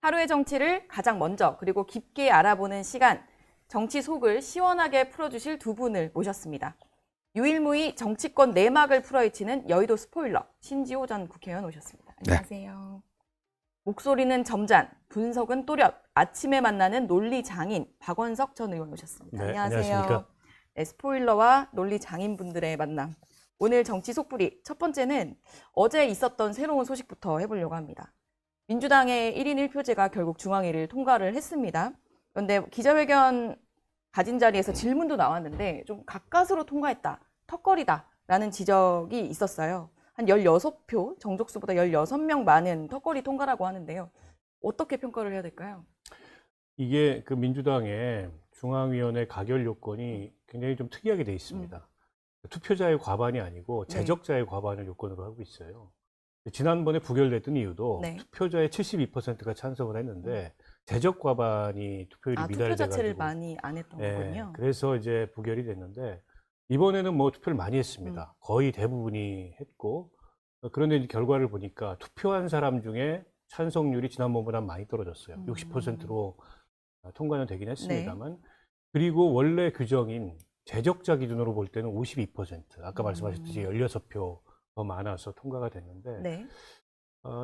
하루의 정치를 가장 먼저 그리고 깊게 알아보는 시간, 정치 속을 시원하게 풀어주실 두 분을 모셨습니다. 유일무이 정치권 내막을 풀어헤치는 여의도 스포일러 신지호 전 국회의원 오셨습니다. 안녕하세요. 네. 목소리는 점잖, 분석은 또렷, 아침에 만나는 논리 장인 박원석 전 의원 오셨습니다. 네, 안녕하세요. 안녕하십니까. 네, 스포일러와 논리 장인분들의 만남. 오늘 정치 속풀이 첫 번째는 어제 있었던 새로운 소식부터 해보려고 합니다. 민주당의 1인 1표제가 결국 중앙위를 통과를 했습니다. 그런데 기자회견 가진 자리에서 질문도 나왔는데 좀 가까스로 통과했다, 턱걸이다라는 지적이 있었어요. 한 16표, 정족수보다 16명 많은 턱걸이 통과라고 하는데요. 어떻게 평가를 해야 될까요? 이게 그 민주당의 중앙위원회 가결 요건이 굉장히 좀 특이하게 돼 있습니다. 투표자의 과반이 아니고 제적자의 과반을 요건으로 하고 있어요. 지난번에 부결됐던 이유도 투표자의 72%가 찬성을 했는데 제적 과반이 투표율이 미달돼가지고 투표 자체를 많이 안 했던 거군요. 그래서 이제 부결이 됐는데 이번에는 뭐 투표를 많이 했습니다. 거의 대부분이 했고 그런데 이제 결과를 보니까 투표한 사람 중에 찬성률이 지난번보다 많이 떨어졌어요. 60%로 통과는 되긴 했습니다만 그리고 원래 규정인 제적자 기준으로 볼 때는 52%, 아까 말씀하셨듯이 16표 더 많아서 통과가 됐는데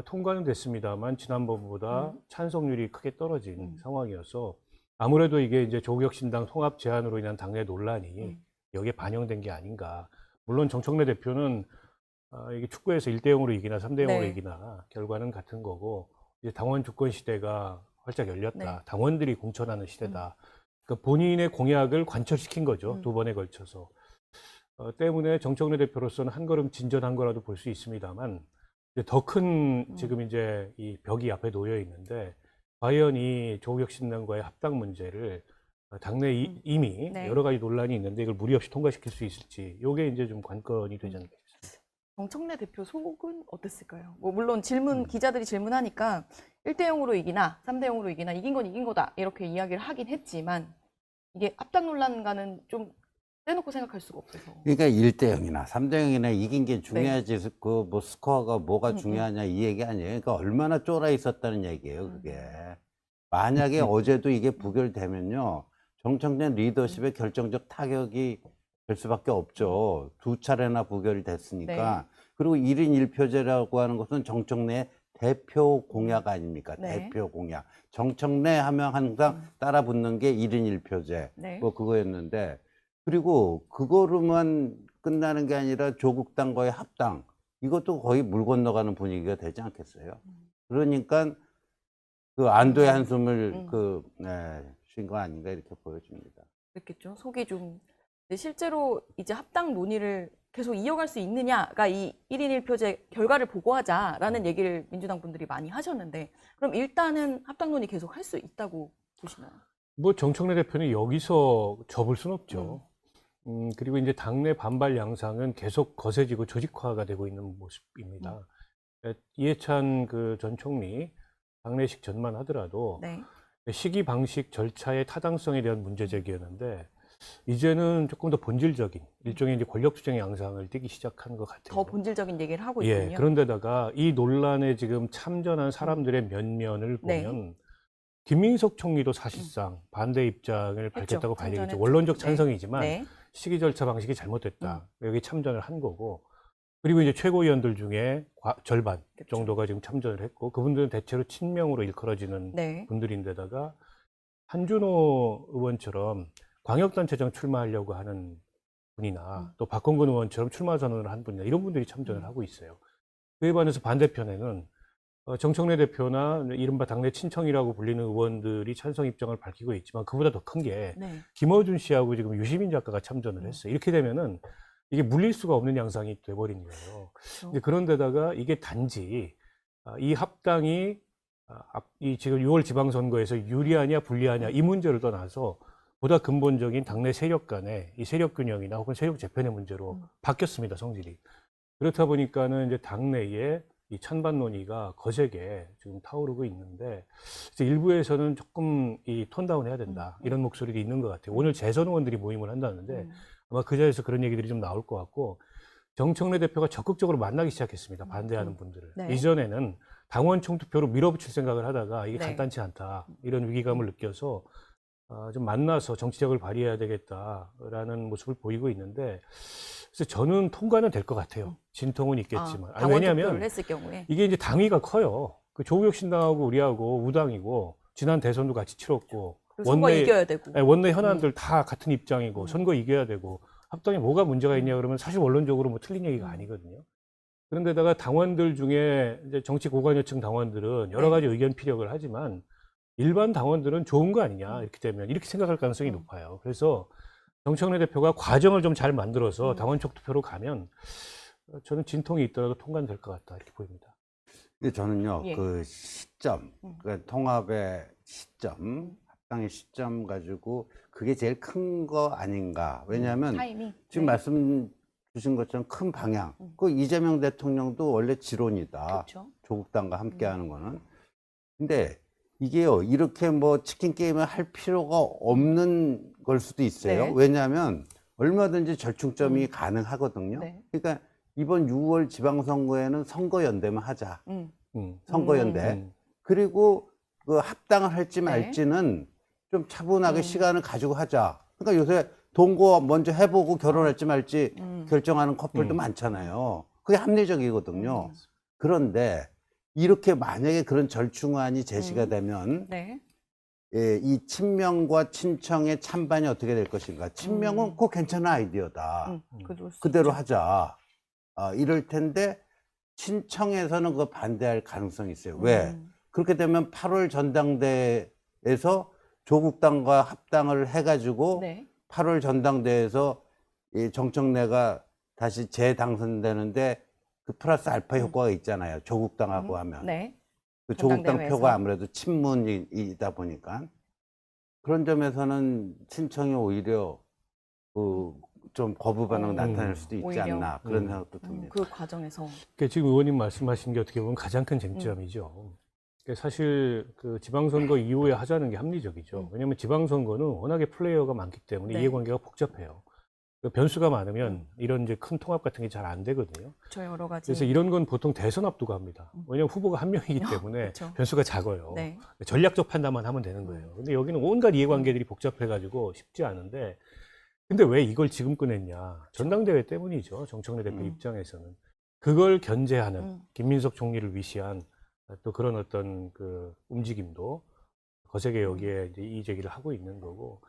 통과는 됐습니다만 지난번보다 찬성률이 크게 떨어진 상황이어서 아무래도 이게 이제 조국혁신당 통합 제안으로 인한 당내 논란이 여기에 반영된 게 아닌가. 물론 정청래 대표는 이게 축구에서 1대0으로 이기나 3대0으로 이기나 결과는 같은 거고 이제 당원 주권 시대가 활짝 열렸다. 당원들이 공천하는 시대다. 그러니까 본인의 공약을 관철시킨 거죠. 두 번에 걸쳐서. 때문에 정청래 대표로서는 한 걸음 진전한 거라도 볼 수 있습니다만 더 큰 지금 이제 이 벽이 앞에 놓여 있는데 과연 이 조국혁신당과의 합당 문제를 당내 이미 여러 가지 논란이 있는데 이걸 무리 없이 통과시킬 수 있을지 이게 이제 좀 관건이 되지 않을까 싶습니다. 정청래 대표 속은 어땠을까요? 뭐 물론 기자들이 질문하니까 1대0으로 이기나 3대0으로 이기나 이긴 건 이긴 거다 이렇게 이야기를 하긴 했지만 이게 합당 논란과는 좀 떼놓고 생각할 수가 없어서. 그러니까 1대0이나 3대0이나 이긴 게 중요하지 그 뭐 스코어가 뭐가 중요하냐 이 얘기 아니에요. 그러니까 얼마나 쫄아 있었다는 얘기예요, 그게. 만약에 어제도 이게 부결되면요. 정청래 리더십의 결정적 타격이 될 수밖에 없죠. 두 차례나 부결이 됐으니까. 그리고 1인 1표제라고 하는 것은 정청래의 대표 공약 아닙니까? 대표 공약. 정청래 하면 항상 따라 붙는 게 1인 1표제. 뭐 그거였는데 그리고 그거로만 끝나는 게 아니라 조국당과의 합당. 이것도 거의 물 건너가는 분위기가 되지 않겠어요? 그러니까 그 안도의 한숨을 쉰 거 아닌가 이렇게 보여집니다. 그렇겠죠. 속이 좀. 실제로 이제 합당 논의를 계속 이어갈 수 있느냐가 이 1인 1표제 결과를 보고 하자라는 얘기를 민주당 분들이 많이 하셨는데 그럼 일단은 합당 논의 계속 할 수 있다고 보시나요? 뭐 정청래 대표는 여기서 접을 순 없죠. 그리고 이제 당내 반발 양상은 계속 거세지고 조직화가 되고 있는 모습입니다. 이해찬 그 전 총리 당내식 전만 하더라도 시기 방식 절차의 타당성에 대한 문제 제기였는데 이제는 조금 더 본질적인 일종의 이제 권력 투쟁의 양상을 띠기 시작한 것 같아요. 더 본질적인 얘기를 하고 있군요. 그런데다가 이 논란에 지금 참전한 사람들의 면면을 보면 김민석 총리도 사실상 반대 입장을 밝혔다고 봐야 되겠죠. 원론적 찬성이지만 시기 절차 방식이 잘못됐다. 여기 참전을 한 거고 그리고 이제 최고위원들 중에 절반 정도가 지금 참전을 했고 그분들은 대체로 친명으로 일컬어지는 분들인데다가 한준호 의원처럼 광역단체장 출마하려고 하는 분이나 또 박홍근 의원처럼 출마 선언을 한 분이나 이런 분들이 참전을 하고 있어요. 그에 반해서 반대편에는 정청래 대표나 이른바 당내 친청이라고 불리는 의원들이 찬성 입장을 밝히고 있지만 그보다 더 큰 게 김어준 씨하고 지금 유시민 작가가 참전을 했어요. 이렇게 되면은 이게 물릴 수가 없는 양상이 돼버린 거예요. 그런데다가 이게 단지 이 합당이 이 지금 6월 지방선거에서 유리하냐 불리하냐 이 문제를 떠나서 보다 근본적인 당내 세력 간의 이 세력 균형이나 혹은 세력 재편의 문제로 바뀌었습니다, 성질이. 그렇다 보니까는 이제 당내에 이 찬반 논의가 거세게 지금 타오르고 있는데 일부에서는 조금 이 톤다운 해야 된다 이런 목소리도 있는 것 같아요. 오늘 재선 의원들이 모임을 한다는데 아마 그 자리에서 그런 얘기들이 좀 나올 것 같고 정청래 대표가 적극적으로 만나기 시작했습니다. 반대하는 분들을. 이전에는 당원 총투표로 밀어붙일 생각을 하다가 이게 네. 간단치 않다. 이런 위기감을 느껴서 좀 만나서 정치력을 발휘해야 되겠다라는 모습을 보이고 있는데 그래서 저는 통과는 될 것 같아요. 진통은 있겠지만. 당원 왜냐하면 투표를 했을 경우에. 이게 이제 당위가 커요. 그 조국혁 신당하고 우리하고 우당이고 지난 대선도 같이 치렀고 선거 이겨야 되고. 원내 현안들 다 같은 입장이고 선거 이겨야 되고 합당에 뭐가 문제가 있냐 그러면 사실 원론적으로 뭐 틀린 얘기가 아니거든요. 그런데다가 당원들 중에 이제 정치 고관여층 당원들은 여러 가지 의견 피력을 하지만 일반 당원들은 좋은 거 아니냐 이렇게 되면 이렇게 생각할 가능성이 높아요. 그래서 정청래 대표가 과정을 좀 잘 만들어서 당원 촉투표로 가면 저는 진통이 있더라도 통과될 것 같다 이렇게 보입니다. 근데 저는요, 예. 그 시점, 그 통합의 시점, 합당의 시점 가지고 그게 제일 큰 거 아닌가. 왜냐하면 타이밍. 지금 네. 말씀 주신 것처럼 큰 방향. 그 이재명 대통령도 원래 지론이다. 그렇죠. 조국당과 함께 하는 거는. 근데 이게요, 이렇게 뭐 치킨 게임을 할 필요가 없는 걸 수도 있어요. 네. 왜냐하면 얼마든지 절충점이 가능하거든요. 네. 그러니까 이번 6월 지방선거에는 선거연대만 하자. 선거연대. 그리고 그 합당을 할지 말지는 좀 차분하게 시간을 가지고 하자. 그러니까 요새 동거 먼저 해보고 결혼할지 말지 결정하는 커플도 많잖아요. 그게 합리적이거든요. 그런데 이렇게 만약에 그런 절충안이 제시가 되면 네. 예, 이 친명과 친청의 찬반이 어떻게 될 것인가. 친명은 꼭 괜찮은 아이디어다. 그럴 수 그대로 있죠. 하자. 이럴 텐데 친청에서는 그거 반대할 가능성이 있어요. 왜? 그렇게 되면 8월 전당대회에서 조국당과 합당을 해가지고 네. 8월 전당대회에서 이 정청래가 다시 재당선되는데 그 플러스 알파 효과가 있잖아요. 조국당하고 하면. 네. 그 조국당 전당대회에서. 표가 아무래도 친문이다 보니까 그런 점에서는 친청이 오히려 그 좀 거부 반응 나타낼 수도 있지 오히려. 않나 그런 생각도 듭니다. 그 과정에서. 그러니까 지금 의원님 말씀하신 게 어떻게 보면 가장 큰 쟁점이죠. 그러니까 사실 그 지방선거 이후에 하자는 게 합리적이죠. 왜냐하면 지방선거는 워낙에 플레이어가 많기 때문에 네. 이해관계가 복잡해요. 그 변수가 많으면 이런 이제 큰 통합 같은 게 잘 안 되거든요. 저 여러 가지. 그래서 이런 건 보통 대선 앞두고 합니다. 왜냐하면 후보가 한 명이기 때문에 그렇죠. 변수가 작아요. 네. 전략적 판단만 하면 되는 거예요. 근데 여기는 온갖 이해관계들이 복잡해가지고 쉽지 않은데 근데 왜 이걸 지금 꺼냈냐. 전당대회 때문이죠. 정청래 대표 입장에서는. 그걸 견제하는 김민석 총리를 위시한 또 그런 어떤 그 움직임도 거세게 여기에 이제 이의 제기를 하고 있는 거고.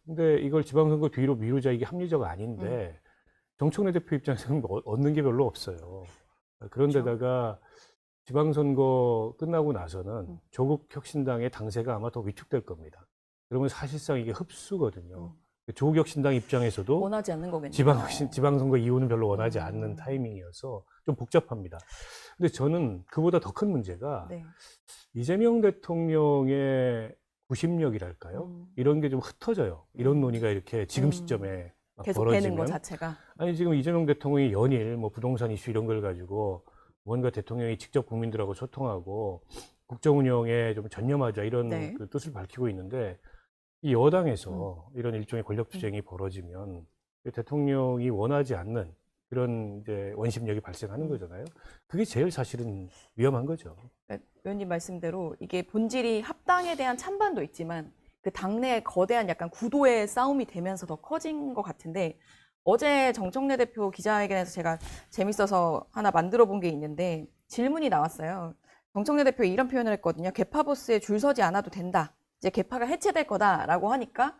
근데 이걸 지방선거 뒤로 미루자 이게 합리적 아닌데 정청래 대표 입장에서는 뭐 얻는 게 별로 없어요. 그런데다가 지방선거 끝나고 나서는 조국 혁신당의 당세가 아마 더 위축될 겁니다. 그러면 사실상 이게 흡수거든요. 조국 혁신당 입장에서도 원하지 않는 거겠네요. 지방선거 이후는 별로 원하지 않는 타이밍이어서 좀 복잡합니다. 근데 저는 그보다 더 큰 문제가 네. 이재명 대통령의 구심력이랄까요? 이런 게 좀 흩어져요. 이런 논의가 이렇게 지금 시점에 막 계속 되는 벌어지면. 것 자체가. 아니 지금 이재명 대통령이 연일 뭐 부동산 이슈 이런 걸 가지고 뭔가 대통령이 직접 국민들하고 소통하고 국정 운영에 좀 전념하자 이런 네. 그 뜻을 밝히고 있는데 이 여당에서 이런 일종의 권력 투쟁이 벌어지면 대통령이 원하지 않는 그런 이제 원심력이 발생하는 거잖아요. 그게 제일 사실은 위험한 거죠. 그러니까 의원님 말씀대로 이게 본질이 합당에 대한 찬반도 있지만 그 당내의 거대한 약간 구도의 싸움이 되면서 더 커진 것 같은데 어제 정청래 대표 기자회견에서 제가 재밌어서 하나 만들어 본 게 있는데 질문이 나왔어요. 정청래 대표 이런 표현을 했거든요. 개파보스에 줄 서지 않아도 된다. 이제 개파가 해체될 거다라고 하니까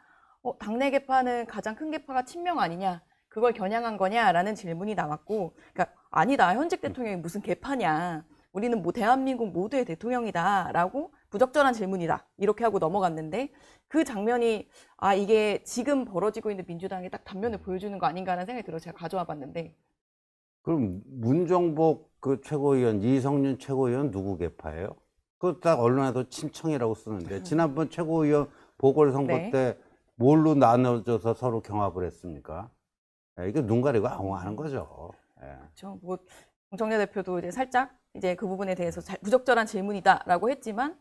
당내 개파는 가장 큰 개파가 친명 아니냐. 그걸 겨냥한 거냐라는 질문이 나왔고 그러니까 아니다. 현직 대통령이 무슨 개파냐. 우리는 뭐 대한민국 모두의 대통령이다라고 부적절한 질문이다. 이렇게 하고 넘어갔는데 그 장면이 이게 지금 벌어지고 있는 민주당의 딱 단면을 보여주는 거 아닌가라는 생각이 들어서 제가 가져와 봤는데 그럼 문정복 그 최고위원, 이성윤 최고위원 누구 개파예요? 그거 딱 언론에도 친청이라고 쓰는데 지난번 최고위원 보궐선거 네. 때 뭘로 나눠져서 서로 경합을 했습니까? 이게 눈 가리고 앙호하는 거죠. 예. 그렇죠. 뭐 정청래 대표도 이제 살짝 이제 그 부분에 대해서 부적절한 질문이다라고 했지만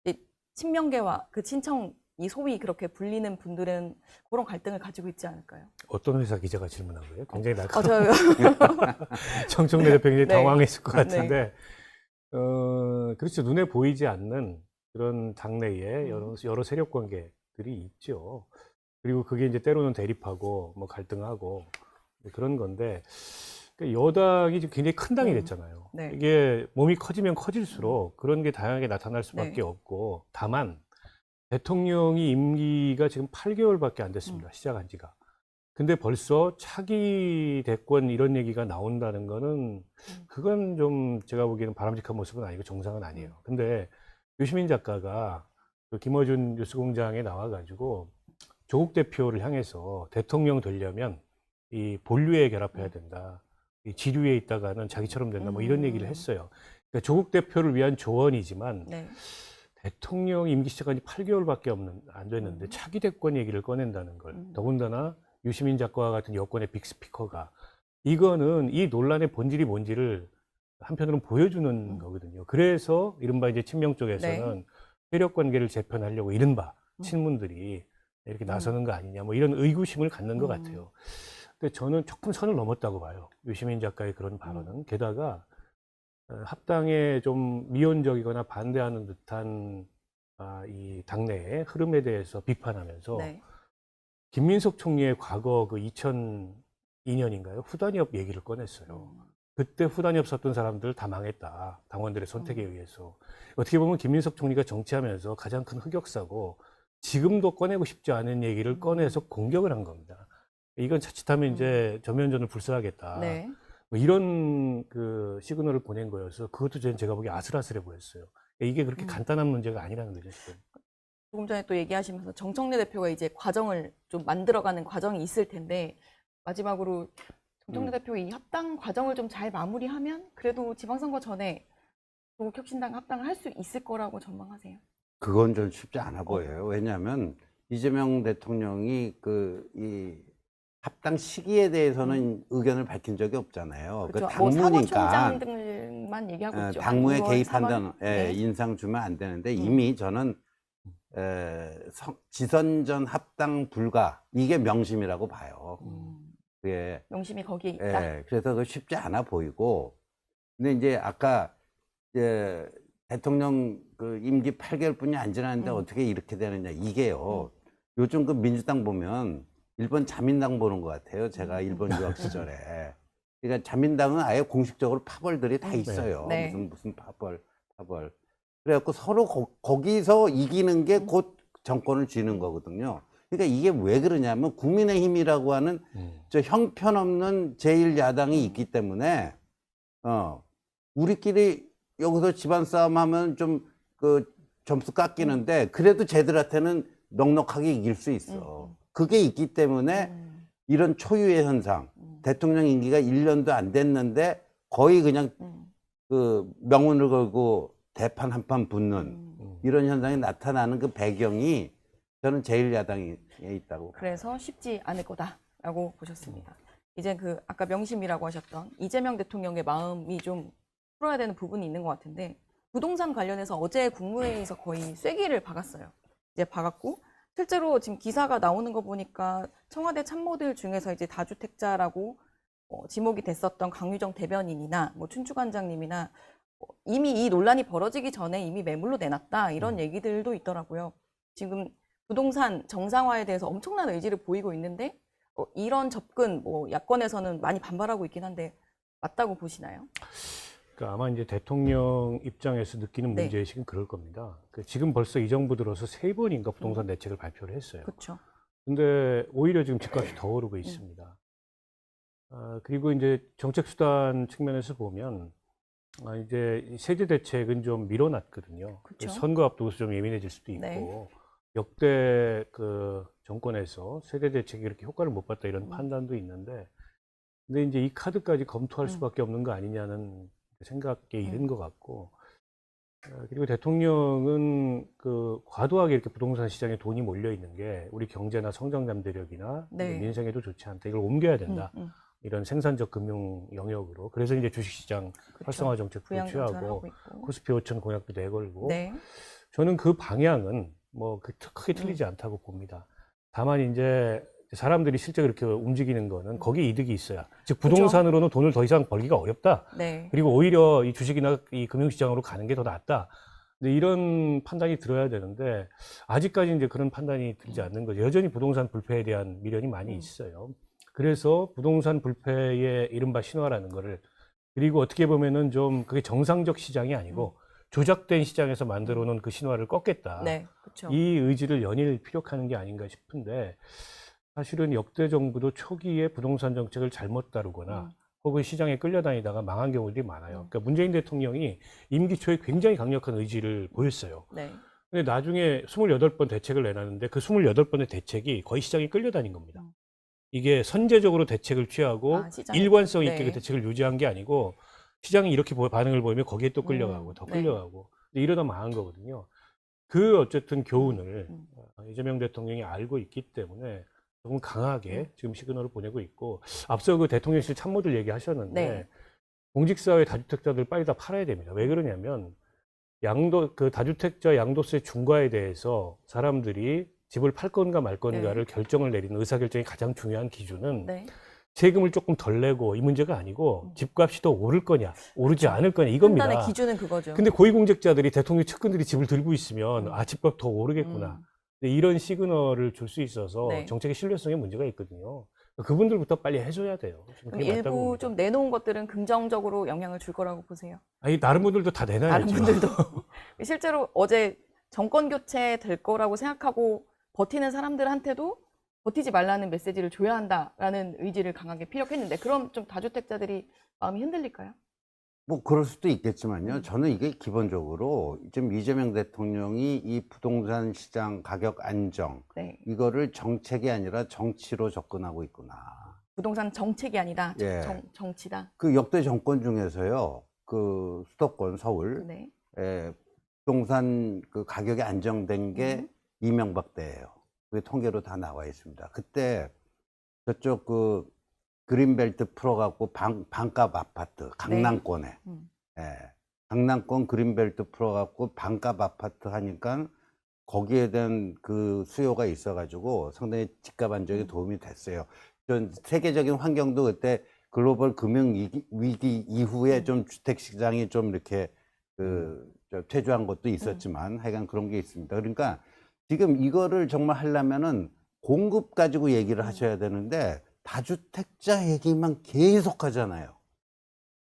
이제 친명계와 그 친청 이 소위 그렇게 불리는 분들은 그런 갈등을 가지고 있지 않을까요? 어떤 회사 기자가 질문한 거예요? 굉장히 저요. 날카로운. 정청래 대표 굉장히 네. 당황했을 것 같은데 그렇죠. 눈에 보이지 않는 그런 당내에 여러 세력 관계들이 있죠. 그리고 그게 이제 때로는 대립하고 뭐 갈등하고 그런 건데, 그러니까 여당이 지금 굉장히 큰 당이 됐잖아요. 네. 이게 몸이 커지면 커질수록 그런 게 다양하게 나타날 수밖에 없고, 다만 대통령이 임기가 지금 8개월밖에 안 됐습니다. 시작한 지가. 근데 벌써 차기 대권 이런 얘기가 나온다는 거는 그건 좀 제가 보기에는 바람직한 모습은 아니고 정상은 아니에요. 근데 유시민 작가가 그 김어준 뉴스공장에 나와가지고 조국 대표를 향해서 대통령 되려면 이 본류에 결합해야 된다. 이 지류에 있다가는 자기처럼 된다. 뭐 이런 얘기를 했어요. 그러니까 조국 대표를 위한 조언이지만 네. 대통령 임기 시작한 지 8개월밖에 안 됐는데 차기 대권 얘기를 꺼낸다는 걸. 더군다나 유시민 작가와 같은 여권의 빅스피커가 이거는 이 논란의 본질이 뭔지를 한편으로는 보여주는 거거든요. 그래서 이른바 이제 친명 쪽에서는 세력 관계를 재편하려고 이른바 친문들이 이렇게 나서는 거 아니냐 뭐 이런 의구심을 갖는 것 같아요. 근데 저는 조금 선을 넘었다고 봐요. 유시민 작가의 그런 발언은. 게다가 합당에 좀 미온적이거나 반대하는 듯한 이 당내의 흐름에 대해서 비판하면서 김민석 총리의 과거 그 2002년인가요? 후단협 얘기를 꺼냈어요. 그때 후단협 썼던 사람들 다 망했다. 당원들의 선택에 의해서. 어떻게 보면 김민석 총리가 정치하면서 가장 큰 흑역사고 지금도 꺼내고 싶지 않은 얘기를 꺼내서 공격을 한 겁니다. 이건 자칫하면 이제 전면전을 불사하겠다. 뭐 이런 그 시그널을 보낸 거여서 그것도 제가 보기에 아슬아슬해 보였어요. 이게 그렇게 간단한 문제가 아니라는 거죠, 지금. 조금 전에 또 얘기하시면서 정청래 대표가 이제 과정을 좀 만들어가는 과정이 있을 텐데 마지막으로 정청래 대표 이 합당 과정을 좀 잘 마무리하면 그래도 지방선거 전에 조국혁신당 합당을 할 수 있을 거라고 전망하세요? 그건 좀 쉽지 않아 보여요. 왜냐하면 이재명 대통령이 이 합당 시기에 대해서는 의견을 밝힌 적이 없잖아요. 그렇죠. 그 당무니까 사무총장들만 얘기하고 있죠. 당무에 2월, 개입한다는 3월. 인상 주면 안 되는데 이미 저는 지선전 합당 불가 이게 명심이라고 봐요. 그게 명심이 거기에 있다. 그래서 그 쉽지 않아 보이고, 근데 이제 아까 대통령 그 임기 8개월뿐이 안 지났는데 어떻게 이렇게 되느냐 이게요. 요즘 그 민주당 보면 일본 자민당 보는 것 같아요. 제가 일본 유학 시절에. 그러니까 자민당은 아예 공식적으로 파벌들이 다 있어요. 무슨 파벌. 그래갖고 서로 거기서 이기는 게 곧 정권을 쥐는 거거든요. 그러니까 이게 왜 그러냐면 국민의힘이라고 하는 저 형편없는 제1야당이 있기 때문에 우리끼리 여기서 집안 싸움 하면 좀 그 점수 깎이는데 그래도 쟤들한테는 넉넉하게 이길 수 있어. 그게 있기 때문에 이런 초유의 현상, 대통령 임기가 1년도 안 됐는데 거의 그냥 그 명운을 걸고 대판 한판 붙는 이런 현상이 나타나는 그 배경이 저는 제1야당에 있다고. 그래서 쉽지 않을 거다라고 보셨습니다. 이제 그 아까 명심이라고 하셨던 이재명 대통령의 마음이 좀 풀어야 되는 부분이 있는 것 같은데 부동산 관련해서 어제 국무회의에서 거의 쐐기를 박았어요. 이제 박았고 실제로 지금 기사가 나오는 거 보니까 청와대 참모들 중에서 이제 다주택자라고 지목이 됐었던 강유정 대변인이나 뭐 춘추관장님이나 이미 이 논란이 벌어지기 전에 이미 매물로 내놨다 이런 얘기들도 있더라고요. 지금 부동산 정상화에 대해서 엄청난 의지를 보이고 있는데 이런 접근 뭐 야권에서는 많이 반발하고 있긴 한데 맞다고 보시나요? 그러니까 아마 이제 대통령 입장에서 느끼는 문제의식은 그럴 겁니다. 지금 벌써 이 정부 들어서 3번인가 부동산 대책을 발표를 했어요. 그렇죠. 근데 오히려 지금 집값이 더 오르고 있습니다. 그리고 이제 정책수단 측면에서 보면 이제 세제 대책은 좀 밀어놨거든요. 그쵸? 선거 앞두고서 좀 예민해질 수도 있고 역대 그 정권에서 세제 대책이 이렇게 효과를 못 봤다 이런 판단도 있는데, 근데 이제 이 카드까지 검토할 수밖에 없는 거 아니냐는 생각에 이른 것 같고, 그리고 대통령은 그 과도하게 이렇게 부동산 시장에 돈이 몰려 있는 게 우리 경제나 성장 잠재력이나 민생에도 좋지 않다. 이걸 옮겨야 된다. 이런 생산적 금융 영역으로. 그래서 이제 주식시장 활성화 정책도 취하고 코스피 5천 공약도 내걸고. 저는 그 방향은 뭐 크게 틀리지 않다고 봅니다. 다만 이제 사람들이 실제 그렇게 움직이는 거는 거기에 이득이 있어야. 즉 부동산으로는 돈을 더 이상 벌기가 어렵다. 네. 그리고 오히려 이 주식이나 이 금융시장으로 가는 게 더 낫다. 근데 이런 판단이 들어야 되는데 아직까지 이제 그런 판단이 들지 않는 거죠. 여전히 부동산 불패에 대한 미련이 많이 있어요. 그래서 부동산 불패의 이른바 신화라는 거를, 그리고 어떻게 보면은 좀 그게 정상적 시장이 아니고 조작된 시장에서 만들어 놓은 그 신화를 꺾겠다. 네, 그렇죠. 이 의지를 연일 피력하는 게 아닌가 싶은데, 사실은 역대 정부도 초기에 부동산 정책을 잘못 다루거나 혹은 시장에 끌려다니다가 망한 경우들이 많아요. 그러니까 문재인 대통령이 임기 초에 굉장히 강력한 의지를 보였어요. 네. 근데 나중에 28번 대책을 내놨는데 그 28번의 대책이 거의 시장에 끌려다닌 겁니다. 이게 선제적으로 대책을 취하고 일관성 있게 그 대책을 유지한 게 아니고 시장이 이렇게 반응을 보이면 거기에 또 끌려가고 더 끌려가고 이러다 망한 거거든요. 그 어쨌든 교훈을 이재명 대통령이 알고 있기 때문에 조금 강하게 지금 시그널을 보내고 있고, 앞서 그 대통령실 참모들 얘기하셨는데 공직사회 다주택자들 빨리 다 팔아야 됩니다. 왜 그러냐면 그 다주택자 양도세 중과에 대해서 사람들이 집을 팔 건가 말 건가를 결정을 내리는 의사결정이 가장 중요한 기준은 세금을 조금 덜 내고 이 문제가 아니고 집값이 더 오를 거냐 오르지 않을 거냐 이겁니다. 판단의 기준은 그거죠. 근데 고위공직자들이 대통령 측근들이 집을 들고 있으면 아 집값 더 오르겠구나. 근데 이런 시그널을 줄 수 있어서 정책의 신뢰성에 문제가 있거든요. 그분들부터 빨리 해줘야 돼요. 그럼 일부 좀 내놓은 것들은 긍정적으로 영향을 줄 거라고 보세요? 아니 다른 분들도 다 내놔야죠. 다른 분들도 실제로 어제 정권 교체 될 거라고 생각하고 버티는 사람들한테도 버티지 말라는 메시지를 줘야 한다라는 의지를 강하게 피력했는데, 그럼 좀 다주택자들이 마음이 흔들릴까요? 뭐 그럴 수도 있겠지만요. 저는 이게 기본적으로 지금 이재명 대통령이 이 부동산 시장 가격 안정 이거를 정책이 아니라 정치로 접근하고 있구나. 부동산 정책이 아니다. 정치다. 그 역대 정권 중에서요. 그 수도권 서울 부동산 그 가격이 안정된 게 이명박 때예요. 그게 통계로 다 나와 있습니다. 그때 저쪽 그 그린벨트 풀어갖고 반값 아파트 강남권에 강남권 그린벨트 풀어갖고 반값 아파트 하니까 거기에 대한 그 수요가 있어가지고 상당히 집값 안정에 도움이 됐어요. 전 세계적인 환경도 그때 글로벌 금융 위기 이후에 좀 주택 시장이 좀 이렇게 퇴조한 것도 있었지만 하여간 그런 게 있습니다. 그러니까 지금 이거를 정말 하려면은 공급 가지고 얘기를 하셔야 되는데 다주택자 얘기만 계속 하잖아요.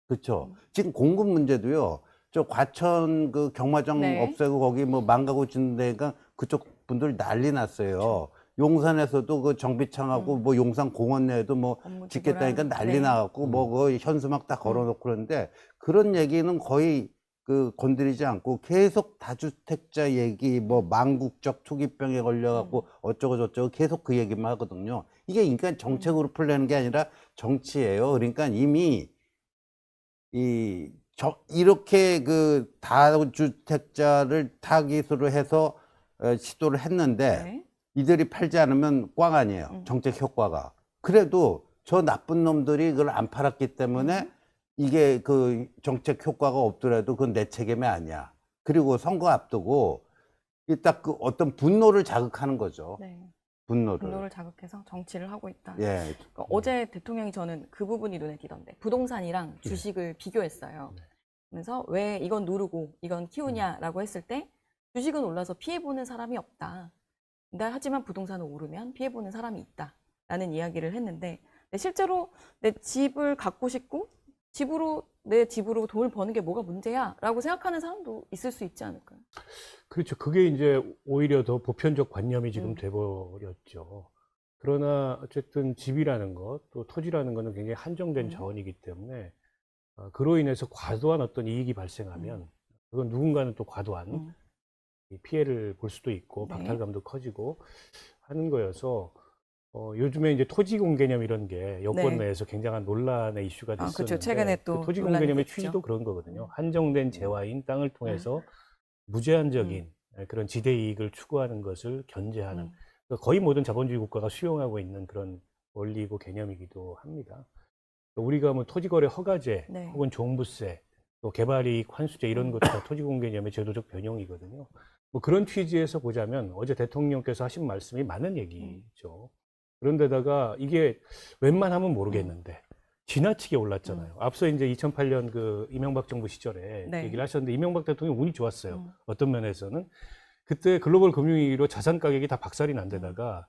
그렇죠? 지금 공급 문제도요. 저 과천 그 경마장 없애고 거기 뭐 망가고 짓는 데가 그쪽 분들 난리 났어요. 용산에서도 그 정비창하고 뭐 용산 공원 내에도 뭐 짓겠다니까 난리 나갖고 뭐 그 현수막 다 걸어놓고 그러는데 그런 얘기는 거의 그 건드리지 않고 계속 다주택자 얘기 뭐 망국적 투기병에 걸려갖고 어쩌고 저쩌고 계속 그 얘기만 하거든요. 이게 그러니까 정책으로 풀려는 게 아니라 정치예요. 그러니까 이미 이렇게 그 다주택자를 타깃으로 해서 시도를 했는데 이들이 팔지 않으면 꽝 아니에요. 정책 효과가. 그래도 저 나쁜 놈들이 그걸 안 팔았기 때문에 이게 그 정책 효과가 없더라도 그건 내 책임이 아니야. 그리고 선거 앞두고 딱 그 어떤 분노를 자극하는 거죠. 분노를 자극해서 정치를 하고 있다. 그러니까 어제 대통령이 저는 그 부분이 눈에 띄던데, 부동산이랑 주식을 비교했어요. 그래서 왜 이건 누르고 이건 키우냐라고 했을 때 주식은 올라서 피해보는 사람이 없다. 하지만 부동산은 오르면 피해보는 사람이 있다라는 이야기를 했는데, 실제로 내 집을 갖고 싶고 내 집으로 돈을 버는 게 뭐가 문제야? 라고 생각하는 사람도 있을 수 있지 않을까요? 그렇죠. 그게 이제 오히려 더 보편적 관념이 지금 돼버렸죠. 그러나 어쨌든 집이라는 것, 또 토지라는 것은 굉장히 한정된 자원이기 때문에 그로 인해서 과도한 어떤 이익이 발생하면 그건 누군가는 또 과도한 피해를 볼 수도 있고 박탈감도 커지고 하는 거여서 요즘에 이제 토지공 개념 이런 게 여권 내에서 굉장한 논란의 이슈가 됐었는데, 그렇죠. 최근에 또 그 토지공 개념의 취지도 그런 거거든요. 한정된 재화인 땅을 통해서 무제한적인 그런 지대 이익을 추구하는 것을 견제하는, 그러니까 거의 모든 자본주의 국가가 수용하고 있는 그런 원리이고 개념이기도 합니다. 우리가 뭐 토지거래 허가제 혹은 종부세, 또 개발이익 환수제 이런 것도 다 토지공 개념의 제도적 변형이거든요. 뭐 그런 취지에서 보자면 어제 대통령께서 하신 말씀이 맞는 얘기죠. 그런데다가 이게 웬만하면 모르겠는데 지나치게 올랐잖아요. 앞서 이제 2008년 그 이명박 정부 시절에 네. 얘기를 하셨는데 이명박 대통령 운이 좋았어요. 어떤 면에서는 그때 글로벌 금융위기로 자산 가격이 다 박살이 난 데다가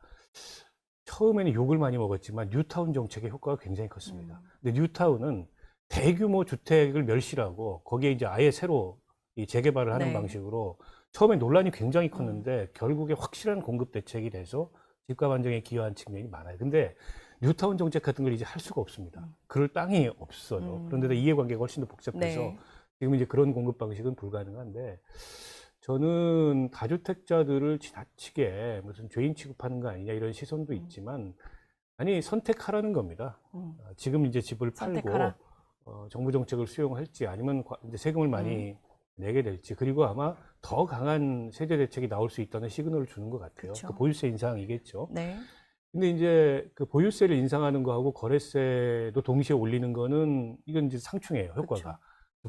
처음에는 욕을 많이 먹었지만 뉴타운 정책의 효과가 굉장히 컸습니다. 근데 뉴타운은 대규모 주택을 멸실하고 거기에 이제 아예 새로 이 재개발을 하는 네. 방식으로 처음에 논란이 굉장히 컸는데 결국에 확실한 공급 대책이 돼서 집값 안정에 기여한 측면이 많아요. 근데 뉴타운 정책 같은 걸 이제 할 수가 없습니다. 그럴 땅이 없어요. 그런데다 이해관계가 훨씬 더 복잡해서 네. 지금 이제 그런 공급 방식은 불가능한데 저는 다주택자들을 지나치게 무슨 죄인 취급하는 거 아니냐 이런 시선도 있지만 아니 선택하라는 겁니다. 지금 이제 집을 선택하라. 팔고 정부 정책을 수용할지 아니면 이제 세금을 많이 내게 될지 그리고 아마 더 강한 세제 대책이 나올 수 있다는 시그널을 주는 것 같아요. 그쵸. 그 보유세 인상이겠죠. 네. 근데 이제 그 보유세를 인상하는 거하고 거래세도 동시에 올리는 거는 이건 이제 상충해요, 효과가.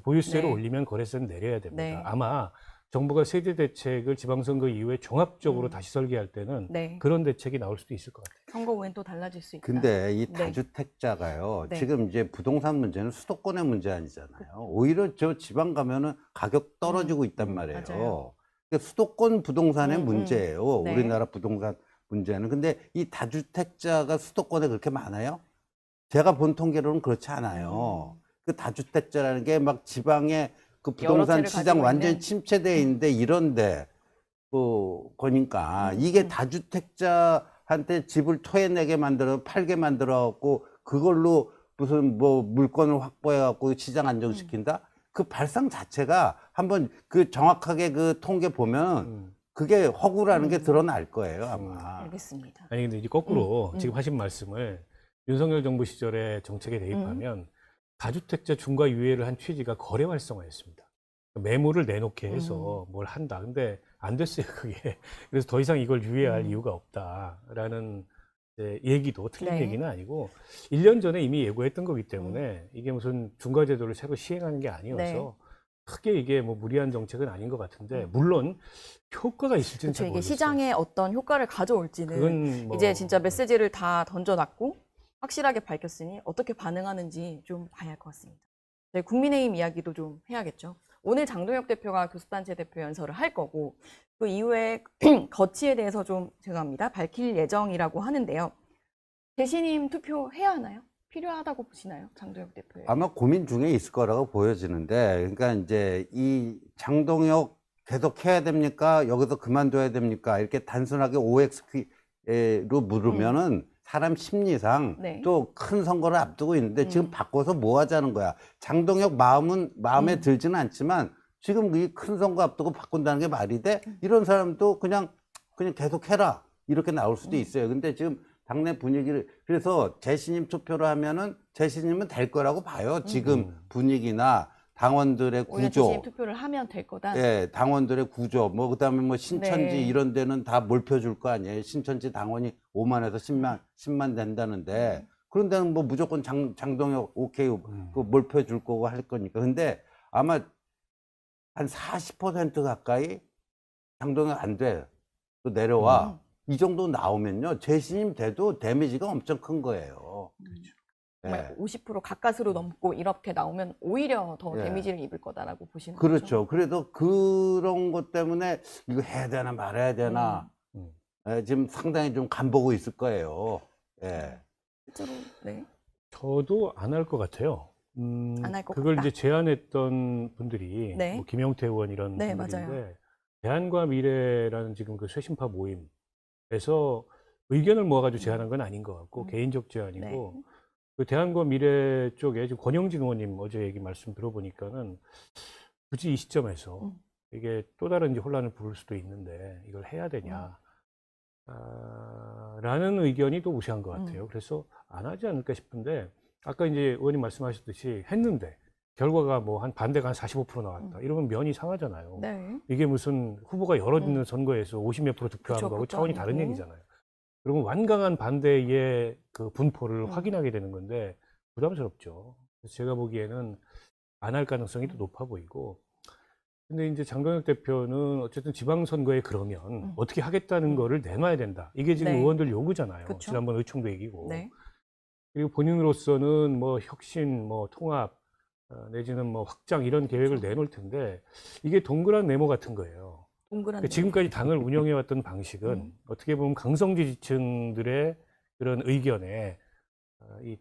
보유세를 네. 올리면 거래세는 내려야 됩니다. 네. 아마 정부가 세제 대책을 지방선거 이후에 종합적으로 다시 설계할 때는 네. 그런 대책이 나올 수도 있을 것 같아요. 선거 후엔 또 달라질 수 있다. 근데 이 네. 다주택자가요. 네. 지금 이제 부동산 문제는 수도권의 문제 아니잖아요. 오히려 저 지방 가면은 가격 떨어지고 있단 말이에요. 맞아요. 그러니까 수도권 부동산의 문제예요. 네. 우리나라 부동산 문제는. 근데 이 다주택자가 수도권에 그렇게 많아요? 제가 본 통계로는 그렇지 않아요. 그 다주택자라는 게 막 지방에 그 여러 부동산 채를 시장 가지고 완전히 있는. 침체돼 있는데 이런데 거니까 이게 다주택자한테 집을 토해내게 만들어 팔게 만들어 갖고 그걸로 무슨 뭐 물건을 확보해 갖고 시장 안정시킨다? 그 발상 자체가 한번 그 정확하게 그 통계 보면 그게 허구라는 게 드러날 거예요, 아마. 알겠습니다. 아니 근데 이제 거꾸로 지금 하신 말씀을 윤석열 정부 시절에 정책에 대입하면 다주택자 중과 유예를 한 취지가 거래 활성화였습니다. 매물을 내놓게 해서 뭘 한다. 근데 안 됐어요, 그게. 그래서 더 이상 이걸 유예할 이유가 없다라는 이제 얘기도 틀린 네. 얘기는 아니고 1년 전에 이미 예고했던 거기 때문에 이게 무슨 중과제도를 새로 시행하는 게 아니어서 네. 크게 이게 뭐 무리한 정책은 아닌 것 같은데 물론 효과가 있을지는 그렇죠. 잘 이게 모르겠어요. 시장에 어떤 효과를 가져올지는 그건 뭐 이제 진짜 메시지를 다 던져놨고 확실하게 밝혔으니 어떻게 반응하는지 좀 봐야 할 것 같습니다. 저희 국민의힘 이야기도 좀 해야겠죠. 오늘 장동혁 대표가 교섭단체 대표 연설을 할 거고 그 이후에 거치에 대해서 좀 죄송합니다. 밝힐 예정이라고 하는데요. 대신임 투표해야 하나요? 필요하다고 보시나요? 장동혁 대표에. 아마 고민 중에 있을 거라고 보여지는데, 그러니까 이제 이 장동혁 계속 해야 됩니까? 여기서 그만둬야 됩니까? 이렇게 단순하게 OX로 물으면은 사람 심리상 네. 또 큰 선거를 앞두고 있는데 지금 바꿔서 뭐 하자는 거야. 장동혁 마음에 들지는 않지만 지금 이 큰 선거 앞두고 바꾼다는 게 말이 돼? 이런 사람도 그냥 계속 해라. 이렇게 나올 수도 있어요. 근데 지금 당내 분위기를, 그래서 재신임 투표를 하면은 재신임은 될 거라고 봐요. 지금 분위기나 당원들의 오히려 구조. 대신임 투표를 하면 될 거다. 예, 당원들의 구조, 뭐, 그 다음에 뭐, 신천지 네. 이런 데는 다 몰표 줄 거 아니에요. 신천지 당원이 5만에서 10만 된다는데, 그런 데는 뭐 무조건 장동혁 오케이, 그 몰표 줄 거고 할 거니까. 근데 아마 한 40% 가까이 장동혁 안 돼. 또 내려와. 이 정도 나오면요. 재신임 돼도 데미지가 엄청 큰 거예요. 정말 예. 50% 가까스로 넘고 이렇게 나오면 오히려 더 예. 데미지를 입을 거다라고 보시는 거죠. 그렇죠. 그래도 그런 것 때문에 이거 해야 되나 말아야 되나 예, 지금 상당히 좀 간보고 있을 거예요. 예. 실제로 네. 저도 안 할 것 같아요. 안할것 그걸 같다. 이제 제안했던 분들이 네. 뭐 김영태 의원 이런 네, 분들인데 맞아요. 대안과 미래라는 지금 그 쇄신파 모임에서 의견을 모아가지고 제안한 건 아닌 것 같고 개인적 제안이고 네. 그 대안과 미래 쪽에 지금 권영진 의원님 어제 얘기 말씀 들어보니까는 굳이 이 시점에서 이게 또 다른 이제 혼란을 부를 수도 있는데 이걸 해야 되냐 라는 의견이 또 우세한 것 같아요. 그래서 안 하지 않을까 싶은데 아까 이제 의원님 말씀하셨듯이 했는데 결과가 뭐 한 반대가 한 45% 나왔다. 이러면 면이 상하잖아요. 네. 이게 무슨 후보가 여러 있는 선거에서 50몇 프로 득표한 그쵸, 거하고 그것도 차원이 아니고. 다른 얘기잖아요. 그러면 완강한 반대의 그 분포를 확인하게 되는 건데 부담스럽죠. 그래서 제가 보기에는 안 할 가능성이 더 높아 보이고 근데 이제 장동혁 대표는 어쨌든 지방선거에 그러면 어떻게 하겠다는 거를 내놔야 된다. 이게 지금 네. 의원들 요구잖아요. 그쵸? 지난번 의총도 얘기고. 네. 그리고 본인으로서는 뭐 혁신, 뭐 통합, 내지는 뭐 확장 이런 계획을 내놓을 텐데 이게 동그란 네모 같은 거예요. 동그란 그러니까 지금까지 당을 운영해왔던 방식은 어떻게 보면 강성 지지층들의 그런 의견에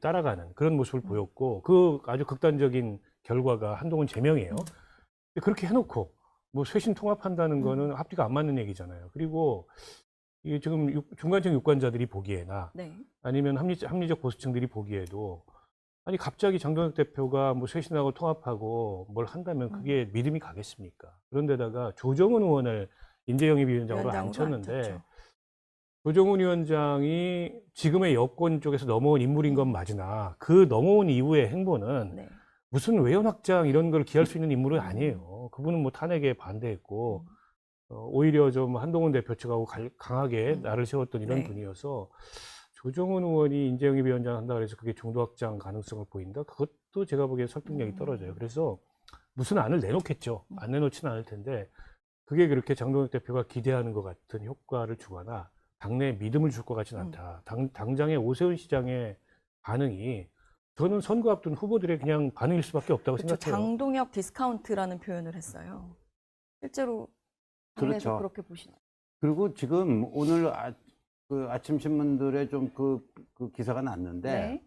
따라가는 그런 모습을 보였고 그 아주 극단적인 결과가 한동훈 제명이에요. 근데 그렇게 해놓고 뭐 쇄신 통합한다는 거는 앞뒤가 안 맞는 얘기잖아요. 그리고 이게 지금 중간층 유권자들이 보기에나 네. 아니면 합리적 보수층들이 보기에도 아니 갑자기 장동혁 대표가 뭐 쇄신하고 통합하고 뭘 한다면 그게 믿음이 가겠습니까? 그런데다가 조정훈 의원을 인재영입위원장으로 앉혔는데 앉혔죠. 조정훈 위원장이 지금의 여권 쪽에서 넘어온 인물인 건 맞으나 그 넘어온 이후의 행보는 네. 무슨 외연 확장 이런 걸 기할 수 있는 인물은 아니에요. 그분은 뭐 탄핵에 반대했고 오히려 좀 한동훈 대표 측하고 강하게 나를 세웠던 이런 네. 분이어서 조정훈 의원이 인재영입위원장 한다 그래서 그게 중도 확장 가능성을 보인다. 그것도 제가 보기엔 설득력이 떨어져요. 그래서 무슨 안을 내놓겠죠. 안 내놓지는 않을 텐데 그게 그렇게 장동혁 대표가 기대하는 것 같은 효과를 주거나 당내에 믿음을 줄 것 같지는 않다. 당장의 오세훈 시장의 반응이 저는 선거 앞둔 후보들의 그냥 반응일 수밖에 없다고 그렇죠. 생각해요. 장동혁 디스카운트라는 표현을 했어요. 실제로 당내에서 그렇죠. 그렇게 보시나요? 그리고 지금 오늘 그 아침 신문들에 좀 그 기사가 났는데 네.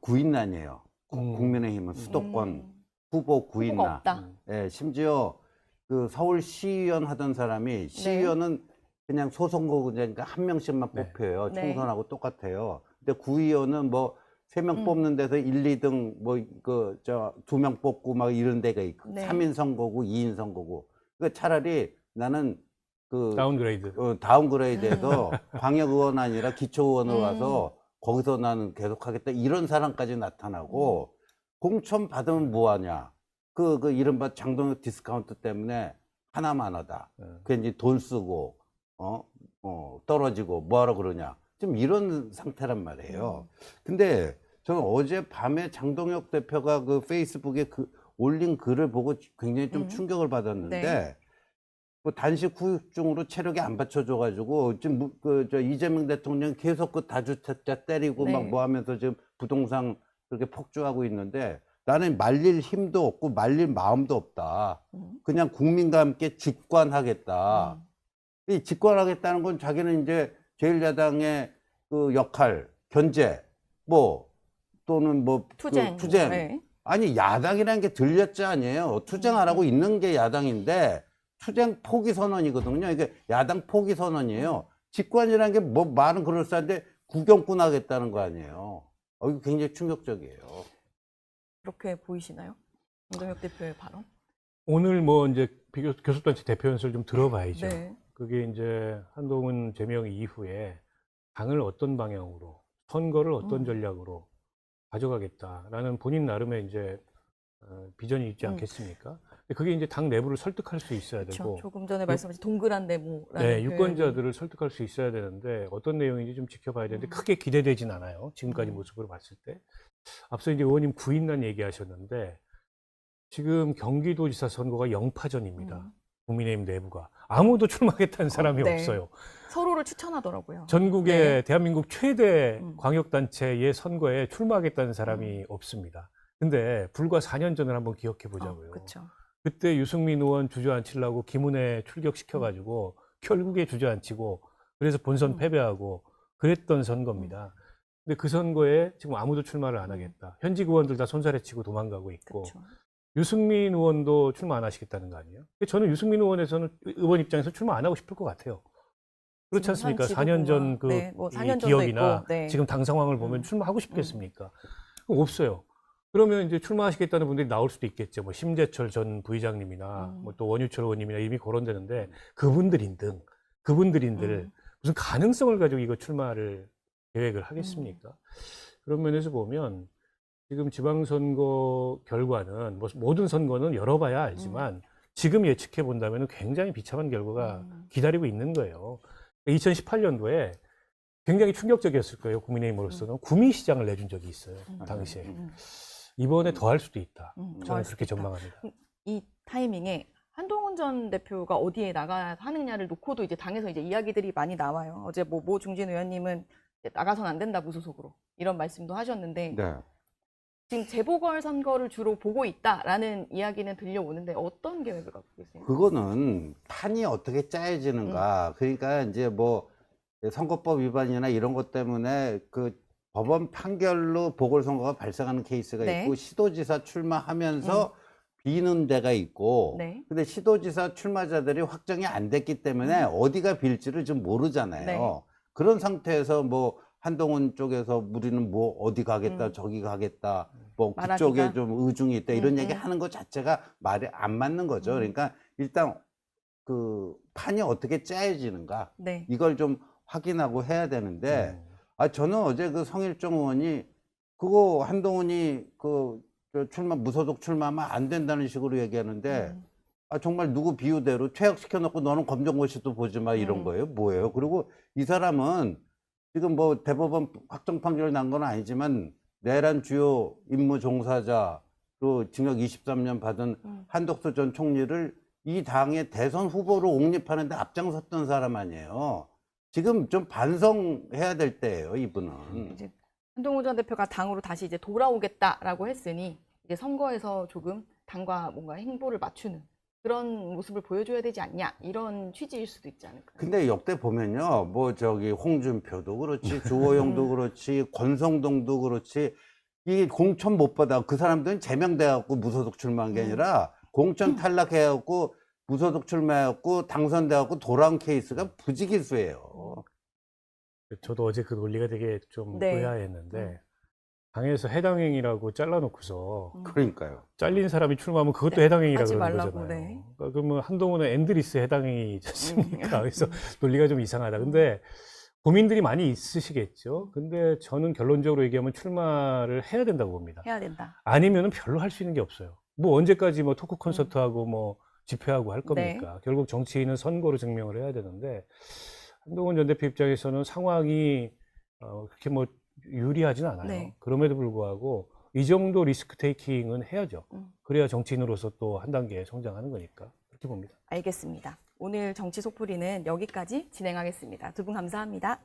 구인난이에요. 국민의힘은 수도권 후보 후보가 구인난. 없다. 예, 심지어 그 서울 시의원 하던 사람이 시의원은 그냥 소선거구니까 한 명씩만 네. 뽑혀요. 네. 총선하고 똑같아요. 근데 구의원은 뭐 3명 뽑는 데서 1, 2등 뭐 그 저 2명 뽑고 막 이런 데가 있고 네. 3인 선거구, 2인 선거구. 그러니까 차라리 나는 그 다운그레이드. 다운그레이드해서 광역의원 아니라 기초의원으로 와서 거기서 나는 계속하겠다 이런 사람까지 나타나고 공천 받으면 뭐하냐 그 이른바 장동혁 디스카운트 때문에 하나만하다 괜히 돈 쓰고 떨어지고 뭐하러 그러냐 좀 이런 상태란 말이에요. 근데 저는 어제 밤에 장동혁 대표가 그 페이스북에 올린 글을 보고 굉장히 좀 충격을 받았는데 네. 뭐 단식 후유증으로 체력이 안 받쳐줘가지고 지금 저 이재명 대통령 계속 그 다주택자 때리고 네. 막 뭐 하면서 지금 부동산 그렇게 폭주하고 있는데 나는 말릴 힘도 없고 말릴 마음도 없다. 그냥 국민과 함께 집권하겠다. 이 집권하겠다는 건 자기는 이제 제1야당의 그 역할, 견제, 뭐 또는 뭐 투쟁. 투쟁. 네. 아니 야당이라는 게 들렸지 아니에요. 투쟁 안 하고 있는 게 야당인데 투쟁 포기 선언이거든요. 이게 야당 포기 선언이에요. 집권이라는 게 뭐 말은 그럴싸한데 구경꾼 하겠다는 거 아니에요. 이거 굉장히 충격적이에요. 그렇게 보이시나요? 장동혁 대표의 발언? 오늘 뭐 이제 교섭단체 대표 연설을 좀 들어봐야죠. 네. 그게 이제 한동훈 제명 이후에 당을 어떤 방향으로 선거를 어떤 전략으로 가져가겠다라는 본인 나름의 이제 비전이 있지 않겠습니까? 근데 그게 이제 당 내부를 설득할 수 있어야 그렇죠. 되고, 조금 전에 말씀하신 동그란 네모라는 네, 표현이. 유권자들을 설득할 수 있어야 되는데 어떤 내용인지 좀 지켜봐야 되는데 크게 기대되진 않아요. 지금까지 모습으로 봤을 때. 앞서 이제 의원님 구인난 얘기하셨는데 지금 경기도지사 선거가 영파전입니다. 국민의힘 내부가 아무도 출마하겠다는 사람이 네. 없어요. 서로를 추천하더라고요. 전국의 네. 대한민국 최대 광역단체의 선거에 출마하겠다는 사람이 없습니다. 근데 불과 4년 전을 한번 기억해 보자고요. 그렇죠. 그때 유승민 의원 주저앉히려고 김은혜 출격시켜가지고 결국에 주저앉히고 그래서 본선 패배하고 그랬던 선거입니다. 근데 그 선거에 지금 아무도 출마를 안 하겠다. 현직 의원들 다 손사래치고 도망가고 있고 그렇죠. 유승민 의원도 출마 안 하시겠다는 거 아니에요? 저는 유승민 의원 입장에서 출마 안 하고 싶을 것 같아요. 그렇지 않습니까? 4년 전 그 네, 뭐 4년 전도 기억이나 있고, 네. 지금 당 상황을 보면 출마하고 싶겠습니까? 없어요. 그러면 이제 출마하시겠다는 분들이 나올 수도 있겠죠. 뭐 심재철 전 부의장님이나 뭐 또 원유철 의원님이나 이미 거론되는데 그분들인들 무슨 가능성을 가지고 이거 출마를 계획을 하겠습니까? 그런 면에서 보면 지금 지방선거 결과는 뭐 모든 선거는 열어봐야 알지만 지금 예측해 본다면 굉장히 비참한 결과가 기다리고 있는 거예요. 2018년도에 굉장히 충격적이었을 거예요. 국민의힘으로서는 구미시장을 내준 적이 있어요. 당시에. 이번에 더 할 수도 있다. 저는 그렇게 전망합니다. 이 타이밍에 한동훈 전 대표가 어디에 나가 하느냐를 놓고도 이제 당에서 이제 이야기들이 많이 나와요. 어제 모 중진 의원님은 나가선 안 된다 무소속으로 이런 말씀도 하셨는데 네. 지금 재보궐선거를 주로 보고 있다라는 이야기는 들려오는데 어떤 계획을 갖고 계세요? 그거는 판이 어떻게 짜여지는가. 그러니까 이제 뭐 선거법 위반이나 이런 것 때문에 그 법원 판결로 보궐선거가 발생하는 케이스가 네. 있고 시도지사 출마하면서 비는 데가 있고 네. 근데 시도지사 출마자들이 확정이 안 됐기 때문에 어디가 빌지를 좀 모르잖아요. 네. 그런 상태에서 뭐 한동훈 쪽에서 우리는 뭐 어디 가겠다 저기 가겠다 뭐 말하기가. 그쪽에 좀 의중이 있다 이런 얘기 음. 하는 것 자체가 말이 안 맞는 거죠. 그러니까 일단 그 판이 어떻게 짜여지는가 네. 이걸 좀 확인하고 해야 되는데 저는 어제 그 성일종 의원이 그거 한동훈이 저 출마 무소속 출마하면 안 된다는 식으로 얘기하는데 정말 누구 비유대로 퇴학시켜 놓고 너는 검정고시도 보지 마 이런 거예요. 뭐예요? 그리고 이 사람은 지금 뭐 대법원 확정 판결 난 건 아니지만 내란 주요 임무 종사자 또 징역 23년 받은 한덕수 전 총리를 이 당의 대선 후보로 옹립하는데 앞장섰던 사람 아니에요. 지금 좀 반성해야 될 때예요, 이분은. 이제 한동훈 전 대표가 당으로 다시 이제 돌아오겠다라고 했으니 이제 선거에서 조금 당과 뭔가 행보를 맞추는 그런 모습을 보여줘야 되지 않냐 이런 취지일 수도 있지 않을까요? 근데 역대 보면요, 뭐 저기 홍준표도 그렇지, 주호영도 그렇지, 권성동도 그렇지, 이 공천 못 받아 그 사람들은 제명돼갖고 무소속 출마한 게 아니라 공천 탈락해갖고 무소속 출마해갖고 당선돼갖고 돌아온 케이스가 부지기수예요. 저도 어제 그 논리가 되게 좀 네. 의아했는데 당에서 해당 행위라고 잘라놓고서 그러니까요. 잘린 사람이 출마하면 그것도 네, 해당 행위라고 하지 그러는 말라고, 거잖아요. 네. 그러니까 그러면 한동훈은 앤드리스 해당 행위지 않습니까? 그래서 논리가 좀 이상하다. 근데 고민들이 많이 있으시겠죠. 근데 저는 결론적으로 얘기하면 출마를 해야 된다고 봅니다. 해야 된다. 아니면은 별로 할 수 있는 게 없어요. 뭐 언제까지 뭐 토크 콘서트하고 뭐 집회하고 할 겁니까? 결국 정치인은 선거로 증명을 해야 되는데 한동훈 전 대표 입장에서는 상황이 그렇게 뭐 유리하진 않아요. 네. 그럼에도 불구하고 이 정도 리스크 테이킹은 해야죠. 그래야 정치인으로서 또 한 단계 성장하는 거니까 그렇게 봅니다. 알겠습니다. 오늘 정치 속풀이는 여기까지 진행하겠습니다. 두 분 감사합니다.